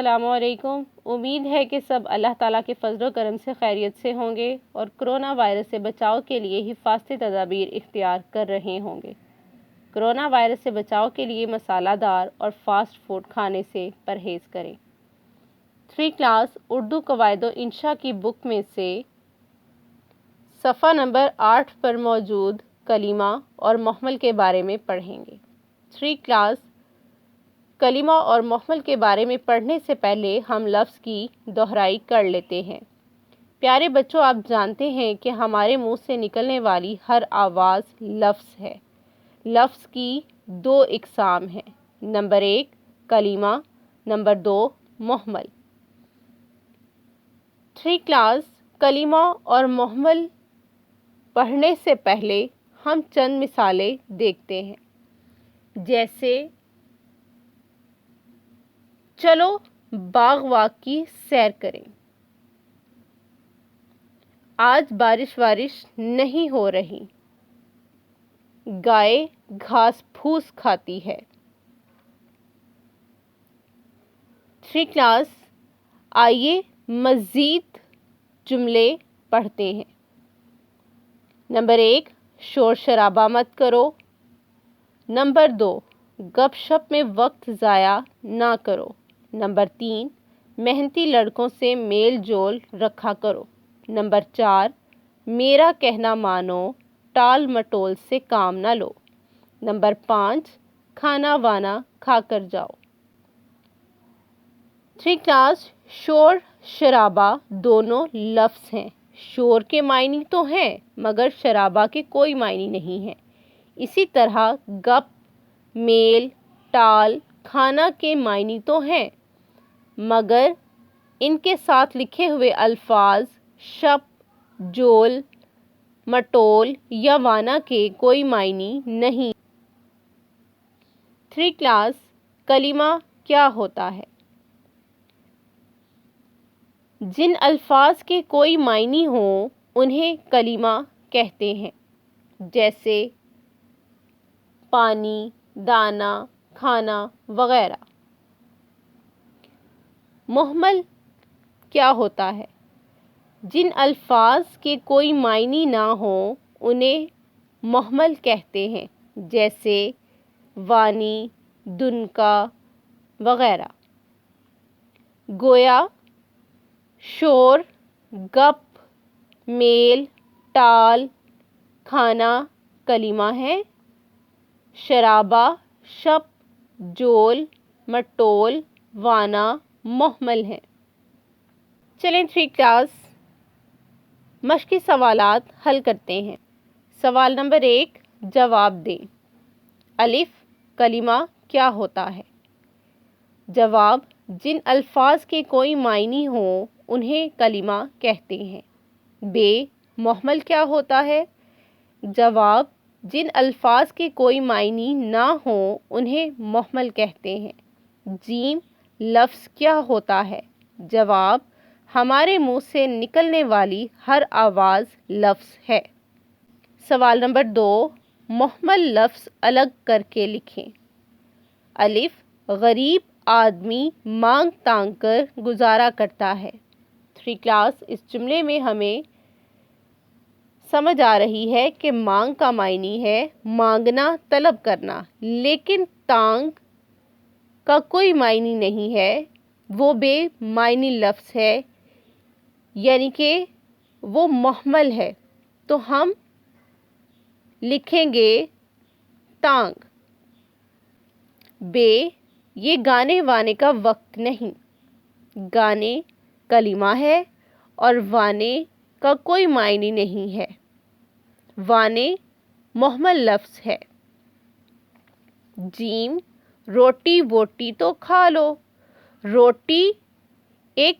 السلام علیکم۔ امید ہے کہ سب اللہ تعالیٰ کے فضل و کرم سے خیریت سے ہوں گے اور کرونا وائرس سے بچاؤ کے لیے حفاظتی تدابیر اختیار کر رہے ہوں گے۔ کرونا وائرس سے بچاؤ کے لیے مسالہ دار اور فاسٹ فوڈ کھانے سے پرہیز کریں۔ 3 کلاس اردو قواعد و انشاء کی بک میں سے صفحہ نمبر 8 پر موجود کلمہ اور محمل کے بارے میں پڑھیں گے۔ 3 کلاس کلمہ اور محمل کے بارے میں پڑھنے سے پہلے ہم لفظ کی دہرائی کر لیتے ہیں۔ پیارے بچوں، آپ جانتے ہیں کہ ہمارے منہ سے نکلنے والی ہر آواز لفظ ہے۔ لفظ کی 2 اقسام ہیں، نمبر 1 کلمہ، نمبر 2 محمل۔ 3 کلاس کلمہ اور محمل پڑھنے سے پہلے ہم چند مثالیں دیکھتے ہیں، جیسے چلو باغ کی سیر کریں، آج بارش نہیں ہو رہی، گائے گھاس پھوس کھاتی ہے۔ 3 کلاس آئیے مزید جملے پڑھتے ہیں۔ نمبر 1 شور شرابہ مت کرو۔ نمبر 2 گپ شپ میں وقت ضائع نہ کرو۔ نمبر 3 محنتی لڑکوں سے میل جول رکھا کرو۔ نمبر 4 میرا کہنا مانو، ٹال مٹول سے کام نہ لو۔ نمبر 5 کھانا وانا کھا کر جاؤ۔ 3 کلاس شور شرابہ دونوں لفظ ہیں۔ شور کے معنی تو ہیں مگر شرابہ کے کوئی معنی نہیں ہیں۔ اسی طرح گپ، میل، ٹال، کھانا کے معنی تو ہیں مگر ان کے ساتھ لکھے ہوئے الفاظ شپ، جول، مٹول یا وانا کے کوئی معنی نہیں۔ 3 کلاس کلمہ کیا ہوتا ہے؟ جن الفاظ کے کوئی معنی ہوں انہیں کلمہ کہتے ہیں، جیسے پانی، دانا، کھانا وغیرہ۔ محمل کیا ہوتا ہے؟ جن الفاظ کے کوئی معنی نہ ہوں انہیں محمل کہتے ہیں، جیسے وانی، دنکا وغیرہ۔ گویا، شور، گپ، میل، ٹال، کھانا کلمہ ہے، شرابہ، شپ، جول، مٹول، وانا محمل ہے۔ چلیں 3 کلاس مشقی سوالات حل کرتے ہیں۔ سوال نمبر 1 جواب دیں۔ الف کلمہ کیا ہوتا ہے؟ جواب جن الفاظ کے کوئی معنی ہوں انہیں کلمہ کہتے ہیں۔ ب محمل کیا ہوتا ہے؟ جواب جن الفاظ کے کوئی معنی نہ ہوں انہیں محمل کہتے ہیں۔ ج لفظ کیا ہوتا ہے؟ جواب ہمارے منہ سے نکلنے والی ہر آواز لفظ ہے۔ سوال نمبر 2 محمل لفظ الگ کر کے لکھیں۔ الف غریب آدمی مانگ تانگ کر گزارا کرتا ہے۔ 3 کلاس اس جملے میں ہمیں سمجھ آ رہی ہے کہ مانگ کا معنی ہے مانگنا، طلب کرنا، لیکن تانگ کا کوئی معنی نہیں ہے، وہ بے معنی لفظ ہے، یعنی کہ وہ محمل ہے، تو ہم لکھیں گے تانگ۔ بے یہ گانے وانے کا وقت نہیں، گانے کلمہ ہے اور وانے کا کوئی معنی نہیں ہے، وانے محمل لفظ ہے۔ ج روٹی ووٹی تو کھا لو۔ روٹی ایک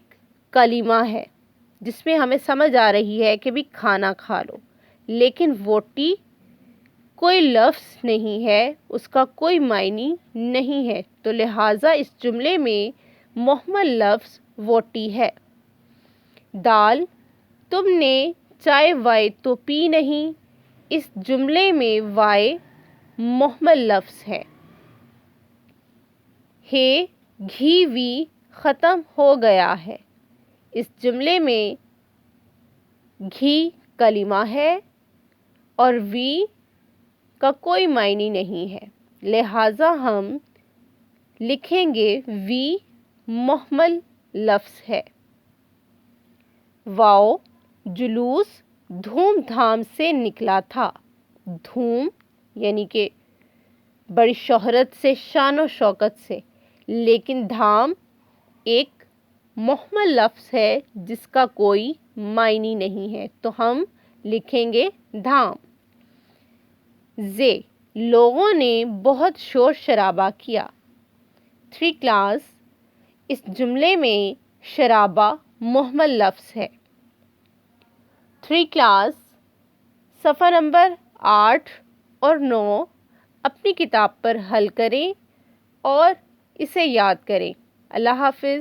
کلمہ ہے جس میں ہمیں سمجھ آ رہی ہے کہ بھی کھانا کھا لو، لیکن ووٹی کوئی لفظ نہیں ہے، اس کا کوئی معنی نہیں ہے، تو لہٰذا اس جملے میں محمل لفظ ووٹی ہے۔ دال تم نے چائے وائے تو پی نہیں، اس جملے میں وائے محمل لفظ ہے۔ ہے گھی وی ختم ہو گیا ہے۔ اس جملے میں گھی کلمہ ہے اور وی کا کوئی معنی نہیں ہے، لہٰذا ہم لکھیں گے وی مہمل لفظ ہے۔ واؤ جلوس دھوم دھام سے نکلا تھا۔ دھوم یعنی کہ بڑی شہرت سے، شان و شوکت سے، لیکن دھام ایک مہمل لفظ ہے جس کا کوئی معنی نہیں ہے، تو ہم لکھیں گے دھام۔ زے لوگوں نے بہت شور شرابہ کیا۔ 3 کلاس اس جملے میں شرابہ مہمل لفظ ہے۔ 3 کلاس صفحہ نمبر 8 اور 9 اپنی کتاب پر حل کریں اور اسے یاد کریں۔ اللہ حافظ۔